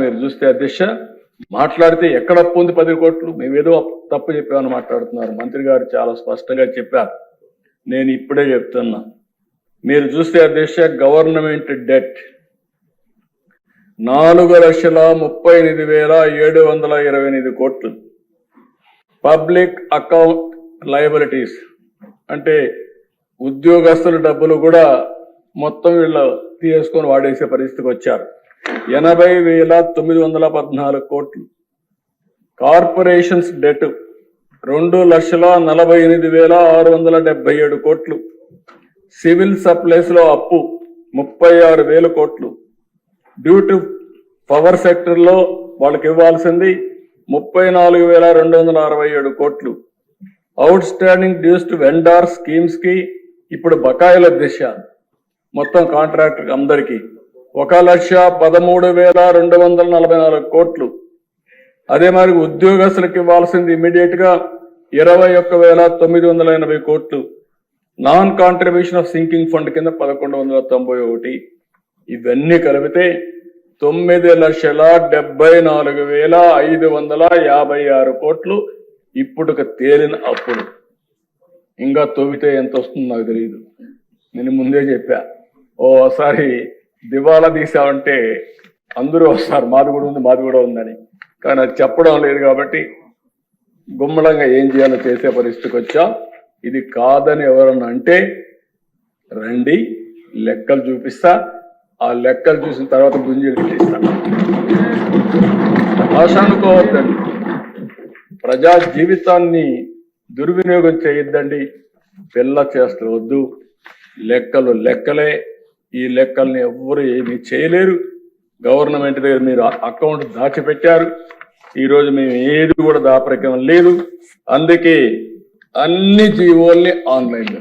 మీరు చూస్తే అధ్యక్ష మాట్లాడితే ఎక్కడ అప్పు ఉంది 10 కోట్లు, మేమేదో తప్పు చెప్పామని మాట్లాడుతున్నారు. మంత్రి గారు చాలా స్పష్టంగా చెప్పారు. నేను ఇప్పుడే చెప్తున్నా, మీరు చూస్తే అధ్యక్ష గవర్నమెంట్ డెట్ 4,38,728 కోట్లు. పబ్లిక్ అకౌంట్ లయబిలిటీస్ అంటే ఉద్యోగస్తుల డబ్బులు కూడా మొత్తం వీళ్ళు తీసుకొని వాడేసే పరిస్థితికి వచ్చారు. 80,914 కోట్లు. కార్పొరేషన్స్ డెట్ 2,48,677 కోట్లు. సివిల్ సప్లైస్ లో అప్పు 36,000 కోట్లు. డ్యూ టు పవర్ సెక్టర్ లో వాళ్ళకి ఇవ్వాల్సింది 34,267 కోట్లు. Outstanding dues to vendor schemes కి ఇప్పుడు బకాయిల దిశ మొత్తం కాంట్రాక్టర్ అందరికీ 1,13,244 కోట్లు. అదే మరి ఉద్యోగస్తులకు ఇవ్వాల్సింది ఇమీడియట్ గా 21,980 కోట్లు. Non contribution of sinking fund కింద 1,191. ఇవన్నీ కలిపితే 9,74,556 కోట్లు ఇప్పుడు తేలిన అప్పుడు. ఇంకా తవ్వితే ఎంత వస్తుందో నాకు తెలియదు. నేను ముందే చెప్పా, ఓసారి దివాలా తీసామంటే అందరూ వస్తారు, మాది కూడా ఉందని. కానీ అది చెప్పడం లేదు కాబట్టి గుమ్మడంగా ఏం చేయాలో చేసే పరిస్థితికి వచ్చాం. ఇది కాదని ఎవరన్నా అంటే రండి, లెక్కలు చూపిస్తా. ఆ లెక్కలు చూసిన తర్వాత గుంజీలు ఇస్తాను. ఆశ అనుకోవద్దండి, ప్రజా జీవితాన్ని దుర్వినియోగం చేయొద్దండి. పిల్ల చేస్తవద్దు. లెక్కలు లెక్కలే. ఈ లెక్కల్ని ఎవ్వరు ఏమీ చేయలేరు. గవర్నమెంట్ దగ్గర మీరు అకౌంట్ దాచిపెట్టారు. ఈరోజు మేము ఏది కూడా దాపరికం లేదు. అందుకే అన్ని జీవోల్ని ఆన్లైన్లో